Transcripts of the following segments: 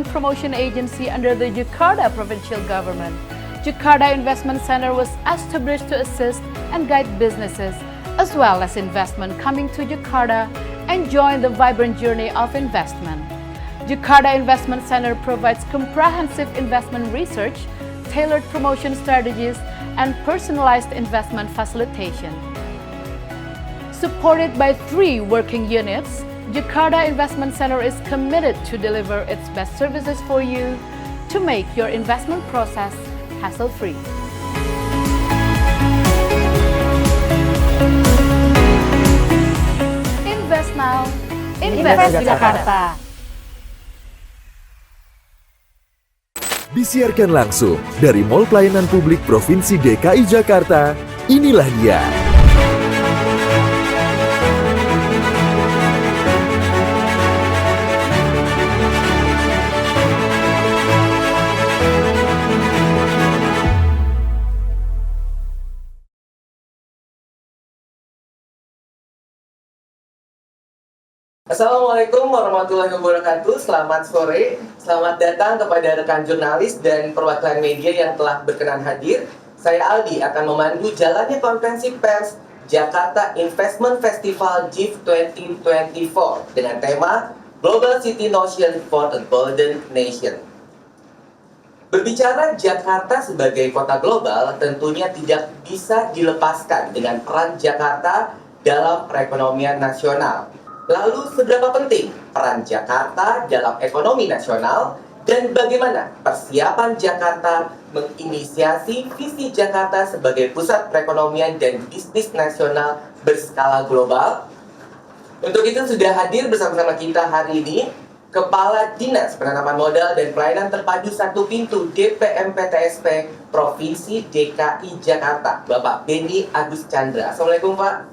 investment promotion agency under the Jakarta provincial government. Jakarta Investment Center was established to assist and guide businesses as well as investment coming to Jakarta and join the vibrant journey of investment. Jakarta Investment Center provides comprehensive investment research, tailored promotion strategies, and personalized investment facilitation. Supported by 3 working units, Jakarta Investment Center is committed to deliver its best services for you to make your investment process hassle-free. Invest now, invest Jakarta. Disiarkan langsung dari Mall Pelayanan Publik Provinsi DKI Jakarta, inilah dia. Assalamualaikum warahmatullahi wabarakatuh. Selamat sore. Selamat datang kepada rekan jurnalis dan perwakilan media yang telah berkenan hadir. Saya Aldi akan memandu jalannya konferensi pers Jakarta Investment Festival JIF 2024 dengan tema Global City Notion for a Golden Nation. Berbicara Jakarta sebagai kota global tentunya tidak bisa dilepaskan dengan peran Jakarta dalam perekonomian nasional. Lalu seberapa penting peran Jakarta dalam ekonomi nasional dan bagaimana persiapan Jakarta menginisiasi visi Jakarta sebagai pusat perekonomian dan bisnis nasional berskala global? Untuk itu sudah hadir bersama-sama kita hari ini Kepala Dinas Penanaman Modal dan Pelayanan Terpadu Satu Pintu DPMPTSP Provinsi DKI Jakarta, Bapak Benny Agus Chandra. Assalamualaikum Pak.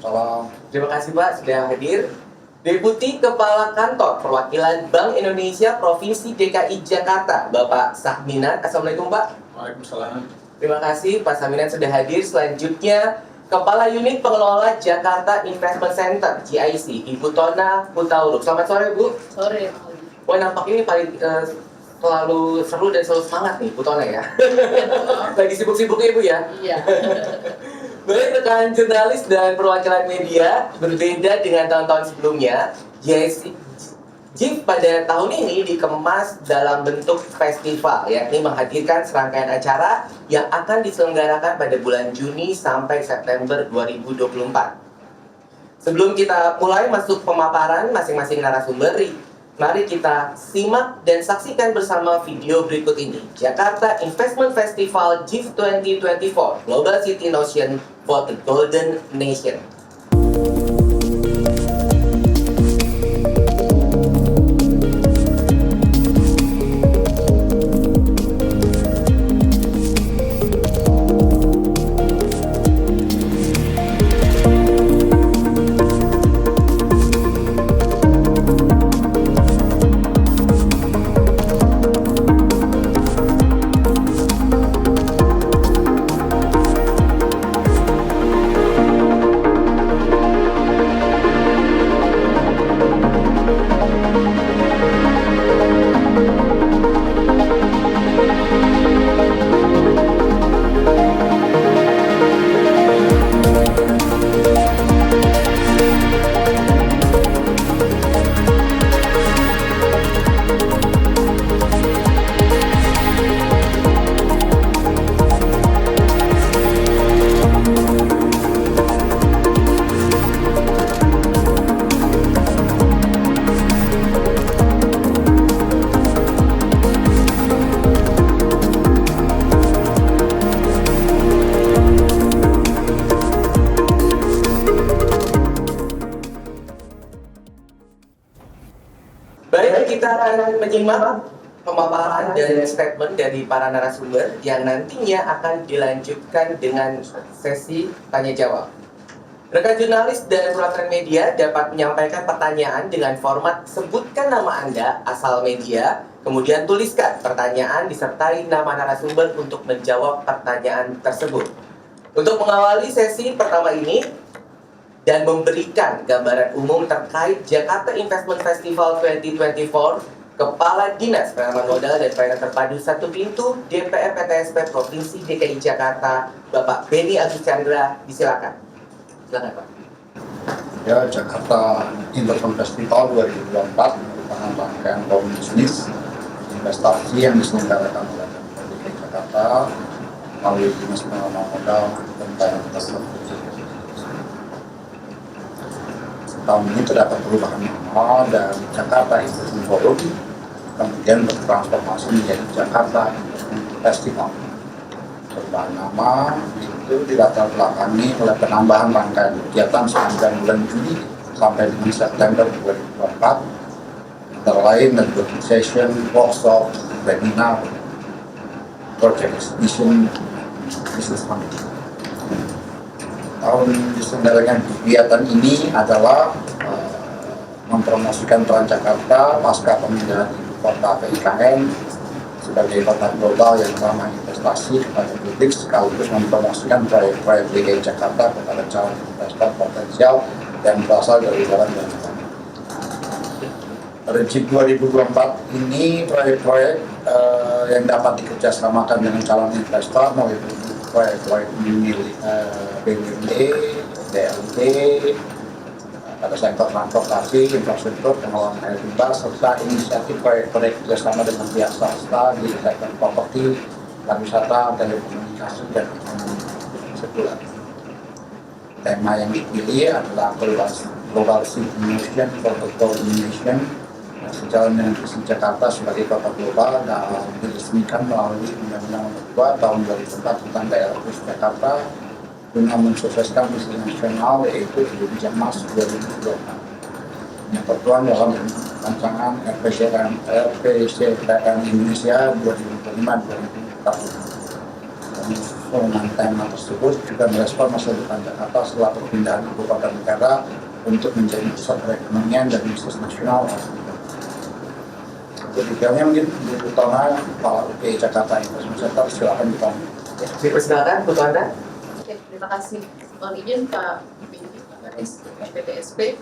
Salam. Terima kasih Pak sudah hadir. Deputi Kepala Kantor Perwakilan Bank Indonesia Provinsi DKI Jakarta, Bapak Sahminan. Assalamualaikum Pak. Waalaikumsalam. Terima kasih Pak Sahminan sudah hadir. Selanjutnya Kepala Unit Pengelola Jakarta Investment Center GIC, Ibu Tona Hutauruk. Selamat sore Bu. Sore. Wah nampak ini paling selalu seru dan selalu semangat nih Bu Tona ya. Lagi sibuk-sibuknya Ibu ya. Iya. Baik rekan jurnalis dan perwakilan media, berbeda dengan tahun-tahun sebelumnya, JIF pada tahun ini dikemas dalam bentuk festival, yakni menghadirkan serangkaian acara yang akan diselenggarakan pada bulan Juni sampai September 2024. Sebelum kita mulai masuk pemaparan masing-masing narasumber, mari kita simak dan saksikan bersama video berikut ini. Jakarta Investment Festival JIF 2024 Global City Notion for the Golden Nation. Baik, kita akan menyimak pemaparan dan statement dari para narasumber yang nantinya akan dilanjutkan dengan sesi tanya jawab. Rekan jurnalis dan perwakilan media dapat menyampaikan pertanyaan dengan format sebutkan nama Anda, asal media, kemudian tuliskan pertanyaan disertai nama narasumber untuk menjawab pertanyaan tersebut. Untuk mengawali sesi pertama ini dan memberikan gambaran umum terkait Jakarta Investment Festival 2024, Kepala Dinas Penanaman Modal dan Pelayanan Terpadu Satu Pintu DPR PTSP Provinsi DKI Jakarta, Bapak Benny Agus Chandra, disilakan. Silakan Pak. Ya, Jakarta Investment Festival 2024 merupakan rangkaian forum bisnis investasi yang diselenggarakan oleh Pemprov DKI Jakarta melalui Dinas Penanaman Modal dan Pelayanan Terpadu. Tahun ini terdapat perubahan nama dari Jakarta Investment Forum, kemudian bertransformasi menjadi Jakarta Investment Festival. Perubahan nama itu dilatar belakangi oleh penambahan rangkaian kegiatan sepanjang bulan Juli sampai dengan September 2024, antara lain networking session, workshop, webinar, project exhibition, business summit. Tahun diselenggarakan kegiatan ini adalah mempromosikan Transjakarta pasca pemindahan ibu kota ke IKN sebagai kota global yang ramah investasi kepada publik, sekaligus mempromosikan proyek-proyek DKI Jakarta kepada calon investor potensial yang berasal dari dalam dan luar. RIJIP 2024 ini proyek-proyek yang dapat dikerjasamakan dengan calon investor meliputi proyek-proyek milik BUMD, DLT, pada sektor transportasi, infrastruktur, pengelolaan air limbah, serta inisiatif proyek-proyek kerjasama dengan pihak swasta di sektor properti, pariwisata, telekomunikasi, dan ekonomi sirkular. Tema yang dipilih adalah Global City Mission for Coordination, sejalan dengan visi Jakarta sebagai kota global dan diresmikan melalui Undang-Undang Nomor 2 Tahun 2004 tentang Daerah Khusus Jakarta guna mensukseskan visi nasional yaitu Indonesia Emas 2024 yang tertuang dalam rancangan RPJMD Indonesia 2025-2040. Dengan tema tersebut juga merespon masa depan Jakarta setelah perpindahan ibu kota negara untuk menjadi pusat perekonomian dan bisnis nasional. Detailnya mungkin Bu Tona, Kepala UPI Jakarta Investment Center, silakan Pak. Silakan Bu Tona. Oke, terima kasih. Mohon izin Pak PTSP.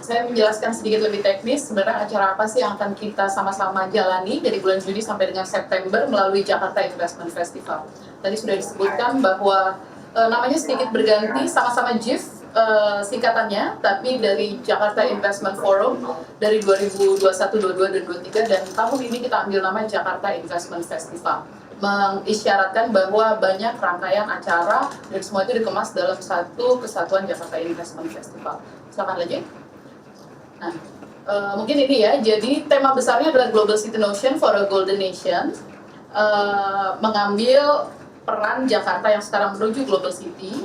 Saya menjelaskan sedikit lebih teknis sebenarnya acara apa sih yang akan kita sama-sama jalani dari bulan Juni sampai dengan September melalui Jakarta Investment Festival. Tadi sudah disebutkan bahwa namanya sedikit berganti, sama-sama JIF singkatannya, tapi dari Jakarta Investment Forum dari 2021, 22, dan 23, dan tahun ini kita ambil nama Jakarta Investment Festival, mengisyaratkan bahwa banyak rangkaian acara dan semua itu dikemas dalam satu kesatuan Jakarta Investment Festival. Silakan lagi. Nah, mungkin ini ya, jadi tema besarnya adalah Global City Notion for a Golden Nation, mengambil peran Jakarta yang sekarang menuju Global City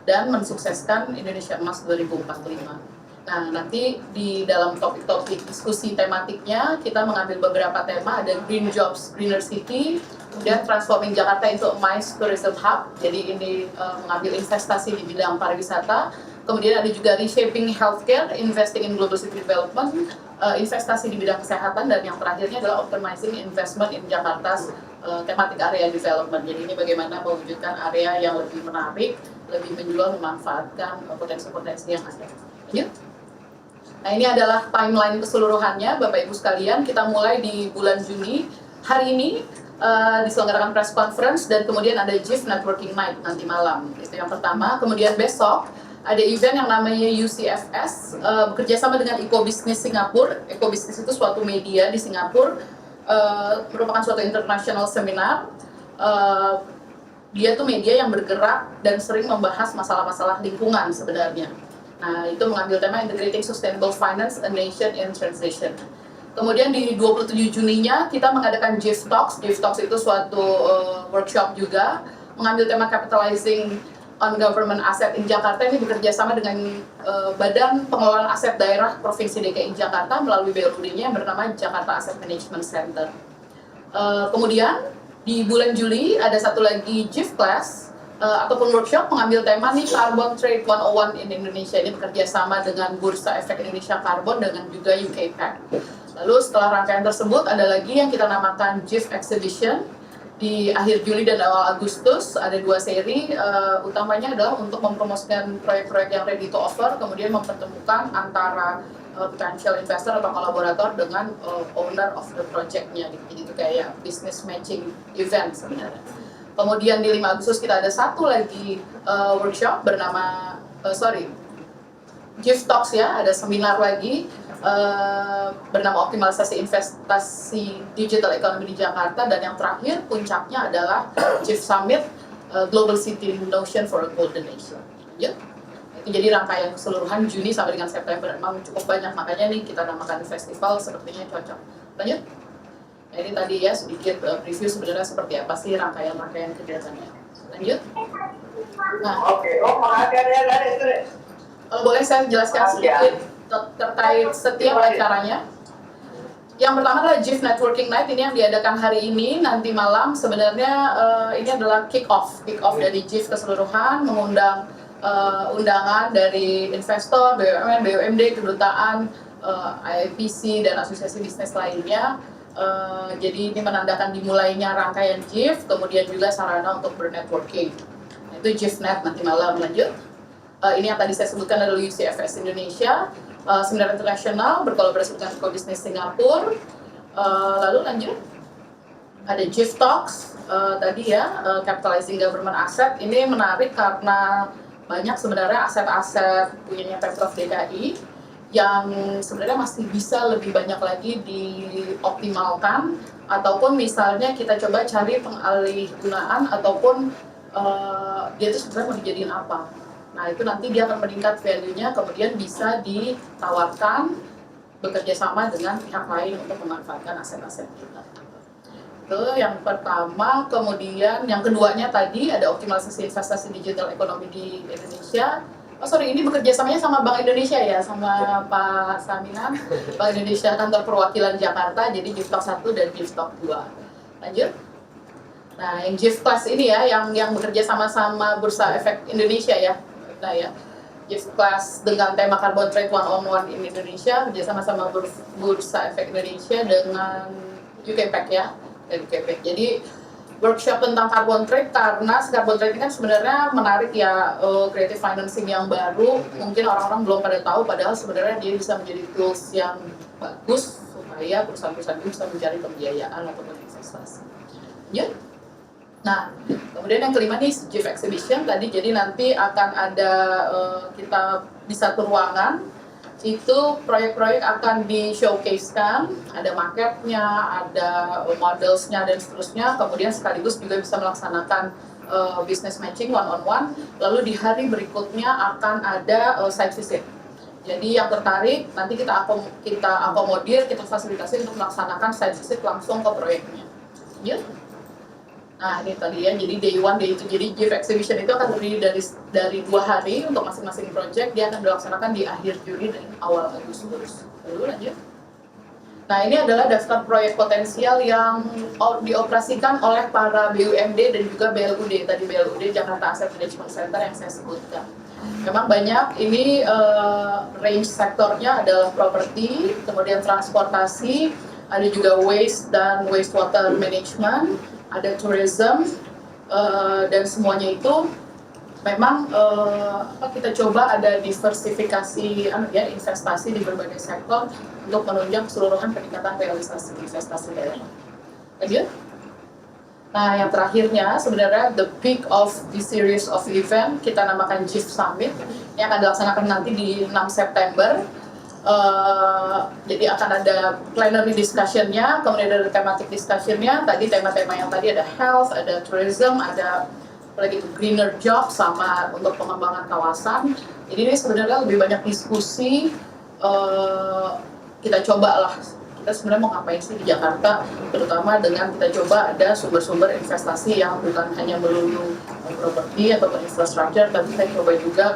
dan mensukseskan Indonesia Emas 2045. Nah, nanti di dalam topik-topik diskusi tematiknya kita mengambil beberapa tema, ada Green Jobs, Greener City, kemudian Transforming Jakarta into a MICE Tourism Hub, jadi ini mengambil investasi di bidang pariwisata, kemudian ada juga Reshaping Healthcare, Investing in Global City Development, investasi di bidang kesehatan, dan yang terakhirnya adalah Optimizing Investment in Jakarta's Thematic Area Development. Jadi ini bagaimana mewujudkan area yang lebih menarik, lebih menjual, memanfaatkan potensi-potensi yang ada. Lanjut. Nah, ini adalah timeline keseluruhannya, Bapak Ibu sekalian. Kita mulai di bulan Juni. Hari ini diselenggarakan press conference dan kemudian ada JIF Networking Night nanti malam. Itu yang pertama. Kemudian besok ada event yang namanya UCFS, bekerja sama dengan Ecobusines Singapura. Ecobusines itu suatu media di Singapura, merupakan suatu international seminar. Dia tuh media yang bergerak dan sering membahas masalah-masalah lingkungan sebenarnya. Nah, itu mengambil tema Integrating Sustainable Finance, a Nation in Transition. Kemudian di 27 Juninya kita mengadakan JIF Talks. JIF Talks itu suatu workshop juga, mengambil tema Capitalizing on Government Asset in Jakarta. Ini bekerja sama dengan Badan Pengelolaan Aset Daerah Provinsi DKI Jakarta melalui BLUD-nya yang bernama Jakarta Asset Management Center. Kemudian di bulan Juli ada satu lagi JIF Class ataupun workshop mengambil tema nih Carbon Trade 101 in Indonesia. Ini bekerja sama dengan Bursa Efek Indonesia Karbon dengan juga UK PAC. Lalu setelah rangkaian tersebut ada lagi yang kita namakan JIF Exhibition di akhir Juli dan awal Agustus. Ada 2 seri, utamanya adalah untuk mempromosikan proyek-proyek yang ready to offer, kemudian mempertemukan antara potential investor atau kolaborator dengan owner of the project-nya gitu. Jadi itu kayak business matching event sebenarnya. Kemudian di 5 Agustus kita ada satu lagi workshop bernama GIF Talks ya, ada seminar lagi bernama optimalisasi investasi digital economy di Jakarta, dan yang terakhir puncaknya adalah GIF Summit Global City Notion for a Golden Nation. Ya. Itu jadi rangkaian keseluruhan Juni sampai dengan September, memang cukup banyak, makanya nih kita namakan festival, sepertinya cocok. Lanjut. Nah, ini tadi ya sedikit preview sebenarnya seperti apa sih rangkaian kegiatannya. Lanjut. Nah, kalau boleh saya jelaskan sedikit terkait setiap acaranya. Yang pertama adalah GIF Networking Night, ini yang diadakan hari ini, nanti malam. Sebenarnya ini adalah kick off dari GIF keseluruhan, mengundang undangan dari investor, BUMN, BUMD, kedutaan, IPC, dan asosiasi bisnis lainnya. Jadi ini menandakan dimulainya rangkaian GIF, kemudian juga sarana untuk bernetworking. Nah, itu GIFnet nanti malam. Lanjut. Ini yang tadi saya sebutkan adalah UCFS Indonesia, seminar internasional berkolaborasi dengan Ekobisnis Singapura. Lalu lanjut. Ada GIF Talks tadi ya, Capitalizing Government Asset. Ini menarik karena banyak sebenarnya aset-aset punyanya Pemprov DKI yang sebenarnya masih bisa lebih banyak lagi dioptimalkan, ataupun misalnya kita coba cari pengalih gunaan, ataupun dia itu sebenarnya mau dijadiin apa. Nah itu nanti dia akan meningkat value-nya, kemudian bisa ditawarkan bekerja sama dengan pihak lain untuk memanfaatkan aset-aset kita. Itu yang pertama. Kemudian yang keduanya tadi ada optimalisasi investasi digital ekonomi di Indonesia. Ini bekerja samanya sama Bank Indonesia ya, sama Pak Saminan, Bank Indonesia Kantor Perwakilan Jakarta, jadi GIF Talk 1 dan GIF Talk 2. Lanjut. Nah, yang GIF Class ini ya, yang bekerja sama-sama Bursa Efek Indonesia ya. Nah ya, GIF Class dengan tema Carbon Trade One-on-One in Indonesia, bekerja sama-sama Bursa Efek Indonesia dengan UKPEC ya, dari UKPEC. Jadi workshop tentang carbon trade, karena carbon trade ini kan sebenarnya menarik ya, creative financing yang baru, mungkin orang-orang belum pada tahu, padahal sebenarnya dia bisa menjadi tools yang bagus supaya perusahaan-perusahaan itu bisa mencari pembiayaan atau investasi. Ya. Nah, kemudian yang kelima nih GIF Exhibition tadi, jadi nanti akan ada kita di satu ruangan. Itu proyek-proyek akan di-showcase-kan, ada marketnya, ada modelsnya, dan seterusnya. Kemudian sekaligus juga bisa melaksanakan business matching one-on-one. Lalu di hari berikutnya akan ada site visit. Jadi yang tertarik, nanti kita akomodir, kita fasilitasi untuk melaksanakan site visit langsung ke proyeknya. Ya. Nah ini tadi ya, jadi day 1, day 2, jadi GIF Exhibition itu akan terdiri dari 2 hari untuk masing-masing project. Dia akan dilaksanakan di akhir Juli dan awal Agustus. Lalu lanjut. Nah ini adalah daftar proyek potensial yang dioperasikan oleh para BUMD dan juga BLUD. Tadi BLUD Jakarta Asset Management Center yang saya sebutkan. Memang banyak, ini range sektornya adalah properti, kemudian transportasi, ada juga waste dan wastewater management, ada tourism, dan semuanya itu memang kita coba ada diversifikasi investasi di berbagai sektor untuk menunjang keseluruhan peningkatan realisasi investasi daerah. Lanjut. Nah yang terakhirnya sebenarnya the peak of the series of event kita namakan GIF Summit, yang akan dilaksanakan nanti di 6 September. Jadi akan ada plenary discussion-nya, kemudian ada thematic discussion-nya. Tadi tema-tema yang tadi ada health, ada tourism, ada lagi itu greener job, sama untuk pengembangan kawasan. Jadi ini sebenarnya lebih banyak diskusi. Kita coba lah, kita sebenarnya mau ngapain sih di Jakarta, terutama dengan kita coba ada sumber-sumber investasi yang bukan hanya melulu properti atau infrastruktur, tapi kita coba juga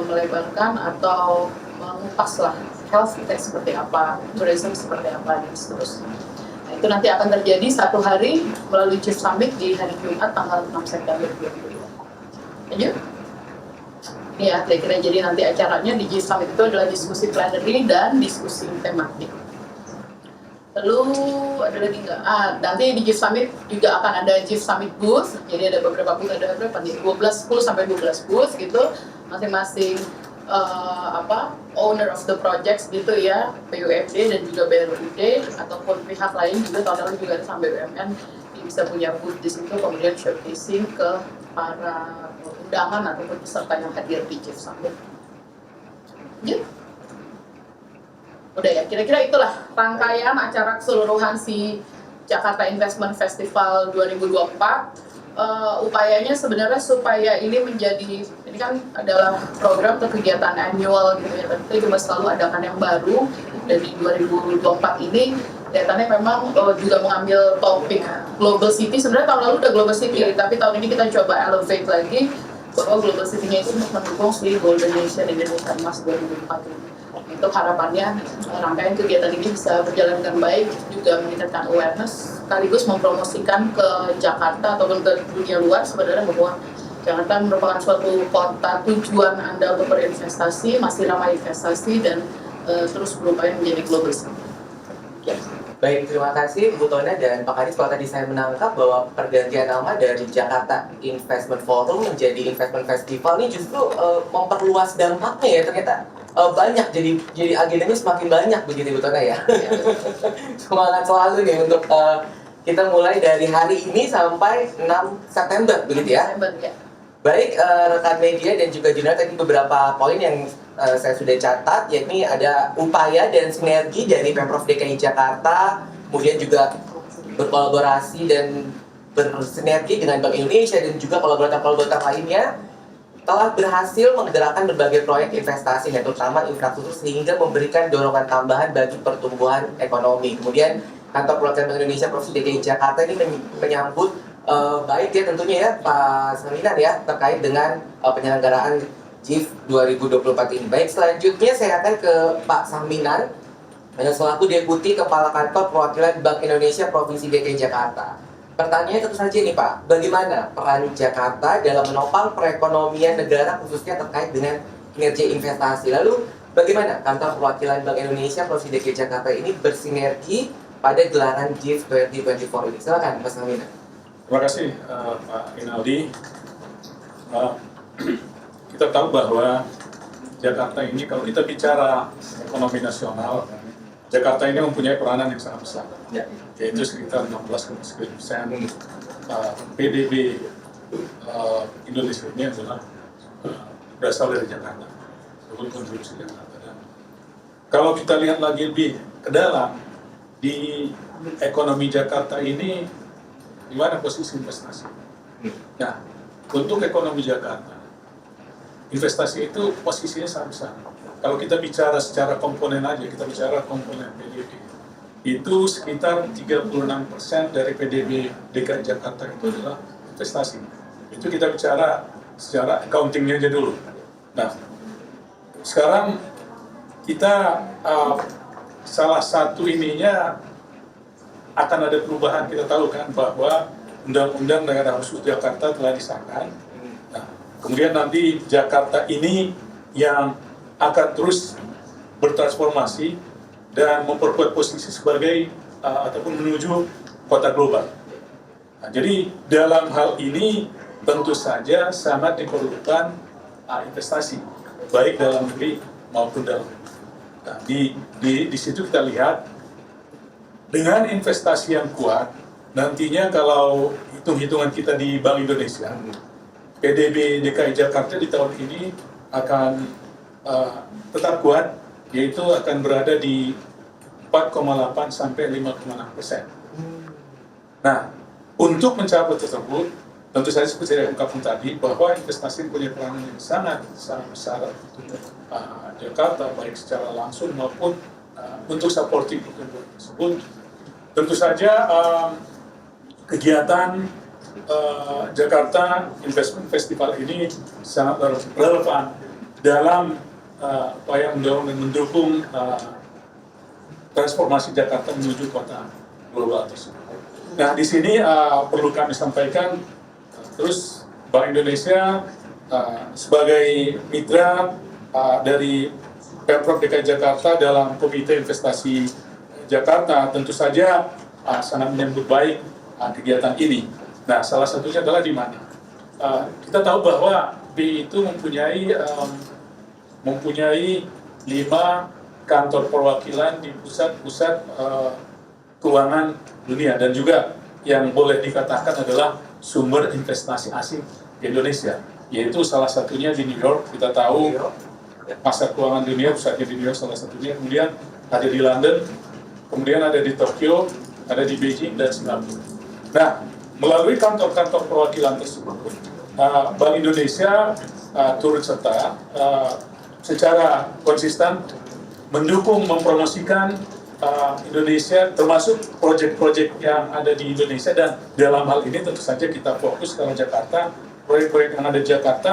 melebarkan atau mengupas lah health kita seperti apa, tourism seperti apa, dan seterusnya. Nah, itu nanti akan terjadi 1 hari melalui GIF Summit di hari Jumat tanggal 6 September 2022. Lanjut. Ya, kira-kira jadi nanti acaranya di GIF Summit itu adalah diskusi plenary dan diskusi tematik. Lalu ada lagi nggak? Nanti di GIF Summit juga akan ada GIF Summit booth. Jadi ada beberapa booth, ada berapa nih? 10 sampai 12 booth gitu. Masing-masing owner of the projects gitu ya, BUMD dan juga BRUD ataupun pihak lain juga, tahun lalu juga ada sama BUMN bisa punya booth di situ, kemudian showcasing ke para undangan ataupun peserta yang hadir di Chief Summit. Gitu. Udah ya, kira-kira itulah rangkaian acara keseluruhan si Jakarta Investment Festival 2024. Upayanya sebenarnya supaya ini kan adalah program atau kegiatan annual gitu ya, tapi kita selalu adakan yang baru, dan di 2024 ini kelihatannya memang juga mengambil topik Global City. Sebenarnya tahun lalu udah Global City, tapi tahun ini kita coba elevate lagi bahwa Global City-nya itu mendukung si Golden Nation Indonesia Emas 2045. Itu harapannya rangkaian kegiatan ini bisa berjalan dengan baik, juga meningkatkan awareness, sekaligus mempromosikan ke Jakarta ataupun ke dunia luar sebenarnya bahwa Jakarta merupakan suatu kota tujuan Anda untuk berinvestasi, masih ramai investasi, dan terus berupaya menjadi global city. Ya. Baik, terima kasih Bu Tona dan Pak Kadis. Kalau tadi saya menangkap bahwa pergantian nama dari Jakarta Investment Forum menjadi Investment Festival ini justru memperluas dampaknya ya, ternyata banyak, jadi agendanya semakin banyak begitu Bu Tona ya. Semangat selalu nih untuk kita mulai dari hari ini sampai 6 September begitu ya. Baik, rekan media dan juga jurnalis, tadi beberapa poin yang saya sudah catat, yakni ada upaya dan sinergi dari Pemprov DKI Jakarta, kemudian juga berkolaborasi dan bersinergi dengan Bank Indonesia dan juga kolaborator-kolaborator lainnya, telah berhasil menggerakkan berbagai proyek investasi, terutama infrastruktur, sehingga memberikan dorongan tambahan bagi pertumbuhan ekonomi. Kemudian kantor perwakilan Bank Indonesia Provinsi DKI Jakarta ini menyambut baik ya tentunya ya Pak Saminan ya, terkait dengan penyelenggaraan GIF 2024 ini. Baik, selanjutnya saya akan ke Pak Saminan selaku Deputi Kepala Kantor Perwakilan Bank Indonesia Provinsi DKI Jakarta. Pertanyaannya tentu saja nih Pak, bagaimana peran Jakarta dalam menopang perekonomian negara khususnya terkait dengan kinerja investasi? Lalu bagaimana kantor perwakilan Bank Indonesia Provinsi DKI Jakarta ini bersinergi pada gelaran GIF 2024 ini? Silakan Pak Saminan. Terima kasih Pak Rinaldi. Kita tahu bahwa Jakarta ini, kalau kita bicara ekonomi nasional, Jakarta ini mempunyai peranan yang sangat besar, yaitu sekitar 16,9% PDB Indonesia ini adalah berasal dari Jakarta, sebagai kontribusi Jakarta. Dan kalau kita lihat lagi lebih ke dalam, di ekonomi Jakarta ini, di mana posisi investasi? Nah, untuk ekonomi Jakarta, investasi itu posisinya sangat besar. Kalau kita bicara secara komponen aja, kita bicara komponen PDB, itu sekitar 36% dari PDB DKI Jakarta itu adalah investasi. Itu kita bicara secara accounting-nya aja dulu. Nah, sekarang kita salah satu ininya akan ada perubahan. Kita tahu kan bahwa Undang-Undang Daerah Khusus Jakarta telah disahkan. Nah, kemudian nanti Jakarta ini yang akan terus bertransformasi dan memperkuat posisi sebagai ataupun menuju kota global. Nah, jadi dalam hal ini tentu saja sangat diperlukan investasi, baik dalam negeri maupun dalam negeri. Nah, di situ kita lihat dengan investasi yang kuat, nantinya kalau hitung-hitungan kita di Bank Indonesia, PDB DKI Jakarta di tahun ini akan tetap kuat, yaitu akan berada di 4,8 sampai 5,6%. Nah, untuk mencapai tersebut, tentu saja seperti yang ungkapkan tadi, bahwa investasi punya peranan yang sangat besar untuk Jakarta, baik secara langsung maupun untuk supporting pertumbuhan tersebut. Tentu saja kegiatan Jakarta Investment Festival ini sangat relevan dalam upaya mendukung transformasi Jakarta menuju kota global tersebut. Nah, di sini perlu kami sampaikan, terus Bank Indonesia sebagai mitra dari Pemprov DKI Jakarta dalam Komite Investasi Jakarta tentu saja sangat menyambut baik kegiatan ini. Nah, salah satunya adalah di mana? Kita tahu bahwa BI itu mempunyai mempunyai 5 kantor perwakilan di pusat-pusat keuangan dunia, dan juga yang boleh dikatakan adalah sumber investasi asing di Indonesia, yaitu salah satunya di New York. Kita tahu pasar keuangan dunia pusatnya di New York salah satunya, kemudian ada di London, kemudian ada di Tokyo, ada di Beijing dan Singapura. Nah, melalui kantor-kantor perwakilan tersebut, Bank Indonesia turut serta secara konsisten mendukung, mempromosikan Indonesia, termasuk proyek-proyek yang ada di Indonesia, dan dalam hal ini tentu saja kita fokus kalau Jakarta, proyek-proyek yang ada di Jakarta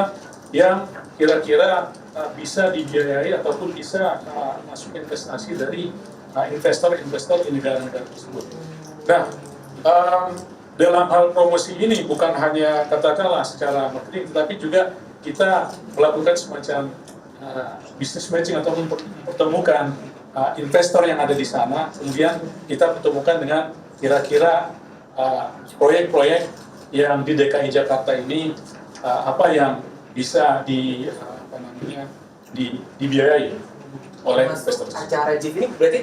yang kira-kira bisa dibiayai ataupun bisa masuk investasi dari investor-investor di negara-negara tersebut. Nah, dalam hal promosi ini bukan hanya katakanlah secara marketing, tetapi juga kita melakukan semacam business matching atau mempertemukan investor yang ada di sana, kemudian kita pertemukan dengan kira-kira proyek-proyek yang di DKI Jakarta ini apa yang bisa dibiayai oleh investor. Acara JIP ini berarti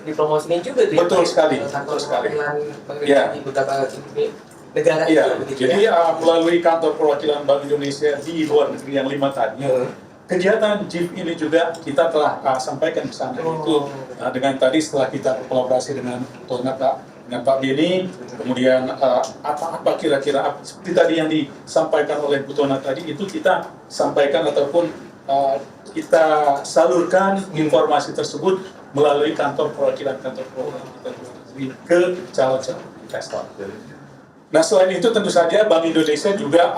dipromosikan juga tuh. Betul sekali, betul sekali. Ya. Di beberapa negara itu. Begitu, jadi melalui kantor perwakilan Bank Indonesia di luar negeri yang 5 tadi. Kegiatan JIP ini juga kita telah sampaikan ke sana, itu dengan tadi setelah kita berkolaborasi dengan Pak Beni, kemudian apa kira-kira seperti tadi yang disampaikan oleh Bu Tona tadi, itu kita sampaikan ataupun kita salurkan informasi tersebut melalui kantor perwakilan kita ke calon-calon investor. Nah, selain itu tentu saja Bank Indonesia juga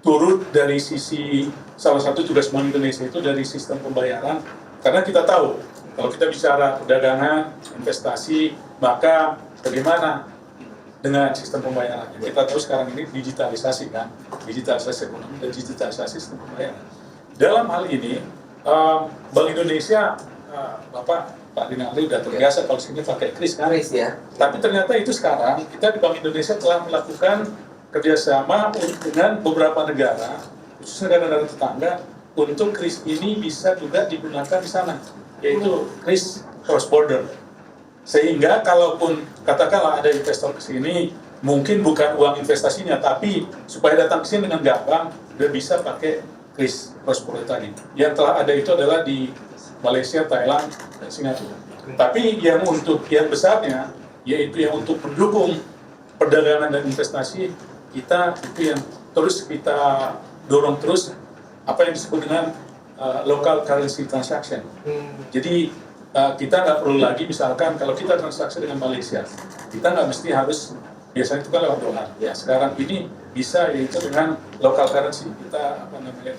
turut dari sisi, salah satu tugas Bank Indonesia itu dari sistem pembayaran, karena kita tahu kalau kita bicara perdagangan, investasi, maka bagaimana dengan sistem pembayaran? Kita tahu sekarang ini digitalisasi kan, digitalisasi ekonomi dan digitalisasi sistem pembayaran. Dalam hal ini, Bank Indonesia, Pak Rinaldi udah terbiasa kalau sini pakai kris kan? Kris ya. Tapi ternyata itu sekarang kita di Bank Indonesia telah melakukan kerjasama dengan beberapa negara, khususnya negara-negara tetangga, untuk kris ini bisa juga digunakan di sana, yaitu kris cross border. Sehingga kalaupun katakanlah ada investor ke sini, mungkin bukan uang investasinya, tapi supaya datang ke sini dengan gampang, dia bisa pakai kris cross border tadi. Yang telah ada itu adalah di Malaysia, Thailand, dan Singapura. Tapi yang untuk yang besarnya, yaitu yang untuk mendukung perdagangan dan investasi, kita itu yang terus kita dorong terus apa yang disebut dengan local currency transaction. Jadi kita nggak perlu lagi, misalkan kalau kita transaksi dengan Malaysia, kita nggak mesti harus, biasanya itu kan lewat dolar. Ya, sekarang ini bisa yaitu dengan local currency, kita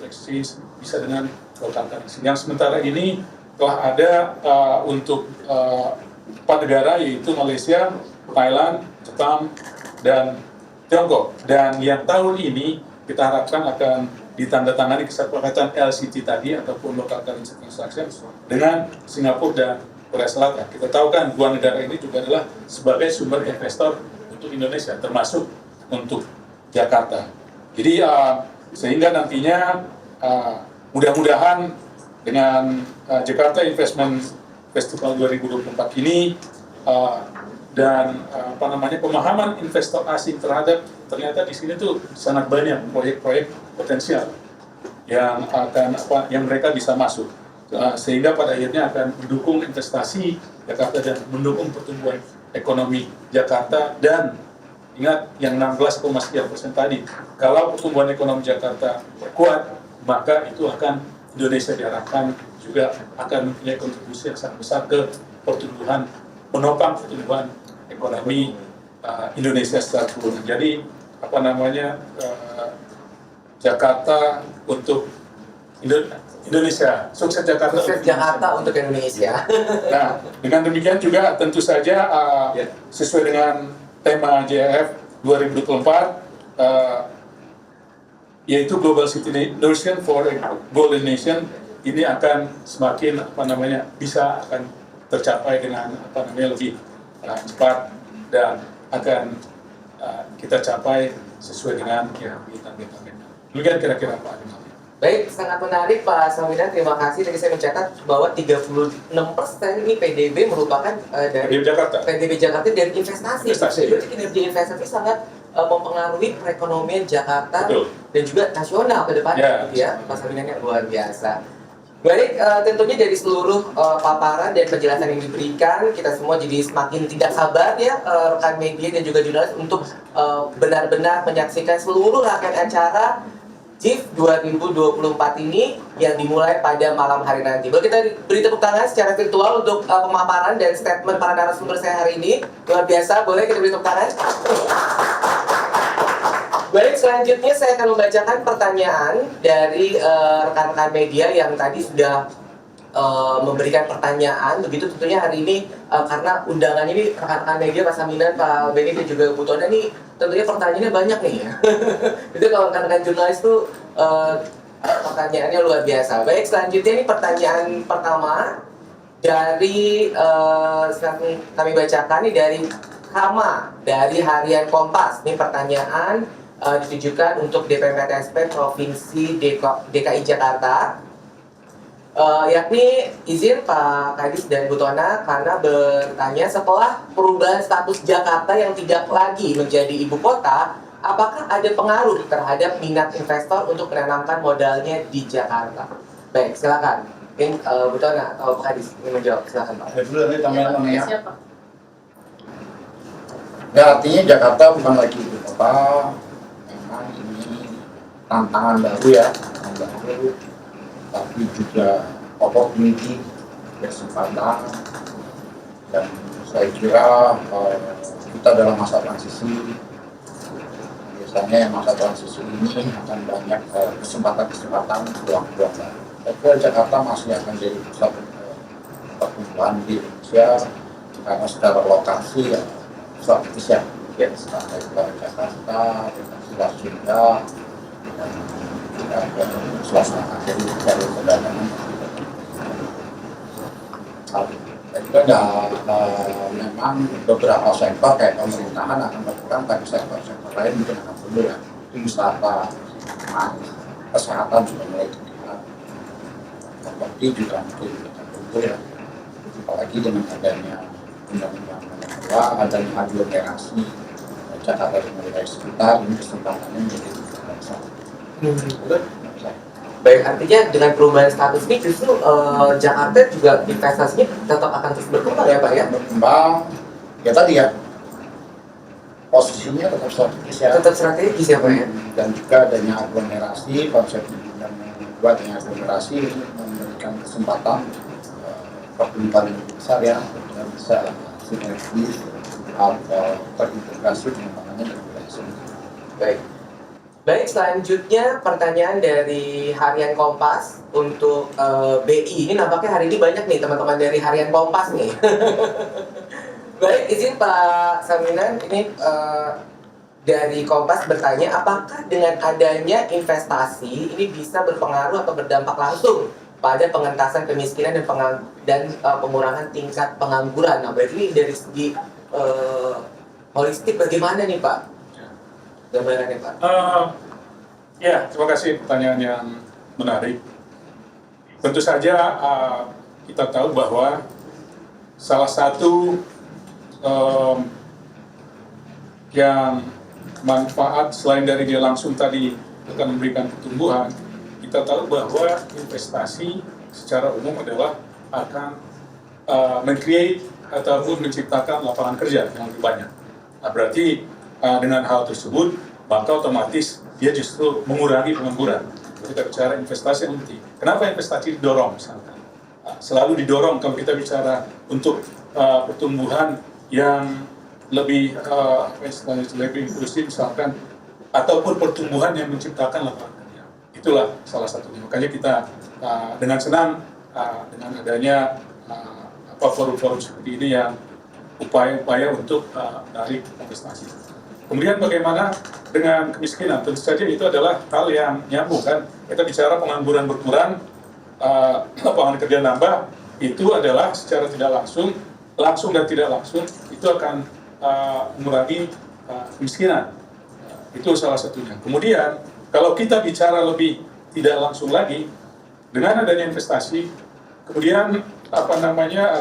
exchange bisa dengan local currency. Yang sementara ini telah ada untuk 4 negara, yaitu Malaysia, Thailand, Jepang, dan Tiongkok. Dan yang tahun ini kita harapkan akan ditandatangani kesepakatan LCT tadi ataupun local currency transaction dengan Singapura dan Korea Selatan. Kita tahu kan 2 negara ini juga adalah sebagai sumber investor untuk Indonesia, termasuk untuk Jakarta. Jadi sehingga nantinya mudah-mudahan dengan Jakarta Investment Festival 2024 ini dan pemahaman investor asing terhadap ternyata di sini tuh sangat banyak proyek-proyek potensial yang yang mereka bisa masuk, sehingga pada akhirnya akan mendukung investasi Jakarta dan mendukung pertumbuhan ekonomi Jakarta. Dan ingat yang 16,3% tadi, kalau pertumbuhan ekonomi Jakarta kuat, maka itu akan Indonesia diharapkan juga akan mempunyai kontribusi yang sangat besar ke pertumbuhan, menopang pertumbuhan ekonomi Indonesia secara keseluruhan. Jadi Jakarta untuk Indonesia, sukses Jakarta. Sukses Jakarta untuk Indonesia. Nah, dengan demikian juga tentu saja sesuai dengan tema JF 2024, yaitu Global City Nation for a Golden Nation, ini akan semakin bisa akan tercapai dengan lebih cepat dan akan kita capai sesuai dengan yang kita targetkan. Demikian kira-kira Pak. Baik, sangat menarik Pak Saminan, terima kasih. Tadi saya mencatat bahwa 36% ini PDB merupakan dari PDB Jakarta dari investasi. Jadi kinerja investasi sangat mempengaruhi perekonomian Jakarta. Betul. Dan juga nasional ke depannya, gitu ya. Pak Saminan yang luar biasa. Baik, tentunya dari seluruh paparan dan penjelasan yang diberikan, kita semua jadi semakin tidak sabar ya, rekan media dan juga jurnalis untuk benar-benar menyaksikan seluruh rangkaian acara JIF 2024 ini yang dimulai pada malam hari nanti. Boleh kita beri tepuk tangan secara virtual untuk pemaparan dan statement para narasumber saya hari ini. Luar biasa, boleh kita beri tepuk tangan? Baik, selanjutnya saya akan membacakan pertanyaan dari rekan-rekan media yang tadi sudah memberikan pertanyaan. Begitu tentunya hari ini karena undangannya ini rekan-rekan media Pak Saminan, Pak Benny dan juga Bu Tona nih tentunya pertanyaannya banyak nih ya. Itu kalau rekan-rekan jurnalis tuh pertanyaannya luar biasa. Baik, selanjutnya ini pertanyaan pertama dari kami bacakan nih dari Kama dari Harian Kompas. Ini pertanyaan ditujukan untuk DPPTSP Provinsi DKI Jakarta. Yakni izin Pak Kadis dan Bu Tona karena bertanya setelah perubahan status Jakarta yang tidak lagi menjadi ibu kota, apakah ada pengaruh terhadap minat investor untuk menanamkan modalnya di Jakarta? Baik, silakan. Mungkin Bu Tona atau Pak Kadis ingin menjawab, silakan Pak. Siapa? Ya, artinya Jakarta bukan lagi ibu kota, memang ini tantangan baru ya, tapi juga opportunity, kesempatan, dan saya kira kita dalam masa transisi. Biasanya masa transisi ini akan banyak kesempatan-kesempatan peluang-peluang baru. Saya kira Jakarta masih akan jadi pusat pertumbuhan di Indonesia karena secara lokasi ya pusat Indonesia. Ya, sekarang Jakarta, Jakarta Sunda, dan suasana dari perdagangan. Itu ada memang beberapa sektor kayak pemerintahan akan berperan, tapi sektor-sektor lain mungkin akan perlu ya. Wisata, kesehatan juga mulai terlihat, properti juga mungkin akan perlu ya. Apalagi dengan adanya undang-undang nomor 2, adanya aglomerasi Jakarta dan wilayah sekitar, ini kesempatannya menjadi besar. Baik, artinya dengan perubahan status ini justru Jakarta juga investasinya tetap akan terus berkembang ya Pak ya? Berkembang, ya tadi ya, posisinya tetap strategis ya. Tetap strategis ya Pak ya? Dan juga adanya aglomerasi, konsep yang membuat dengan aglomerasi ini memberikan kesempatan pertumbuhan yang besar ya, dan bisa sinergis atau terintegrasi pengembangannya dengan wilayah sendiri. Baik. Baik, selanjutnya pertanyaan dari Harian Kompas untuk BI. Ini nampaknya hari ini banyak nih teman-teman dari Harian Kompas nih. Baik, izin Pak Saminan, ini dari Kompas bertanya, apakah dengan adanya investasi ini bisa berpengaruh atau berdampak langsung pada pengentasan kemiskinan dan pengurangan tingkat pengangguran? Nah, berarti ini dari segi holistik bagaimana nih Pak? Gambarannya Pak. Ya, terima kasih pertanyaan yang menarik. Tentu saja kita tahu bahwa salah satu yang manfaat selain dari dia langsung tadi akan memberikan pertumbuhan, kita tahu bahwa investasi secara umum adalah akan men-create ataupun menciptakan lapangan kerja yang lebih banyak. Nah, berarti dengan hal tersebut, maka otomatis dia justru mengurangi pengangguran. Kita bicara investasi yang penting. Kenapa investasi didorong misalkan? Selalu didorong kalau kita bicara untuk pertumbuhan yang lebih inklusif misalkan, ataupun pertumbuhan yang menciptakan lapangan kerja. Itulah salah satunya. Makanya kita dengan senang dengan adanya forum-forum seperti ini yang upaya-upaya untuk menarik investasi. Kemudian bagaimana dengan kemiskinan? Tentu saja itu adalah hal yang nyambung kan. Kita bicara pengangguran berkurang, lapangan kerja nambah, itu adalah secara tidak langsung dan tidak langsung itu akan mengurangi kemiskinan. Itu salah satunya. Kemudian kalau kita bicara lebih tidak langsung lagi dengan adanya investasi, kemudian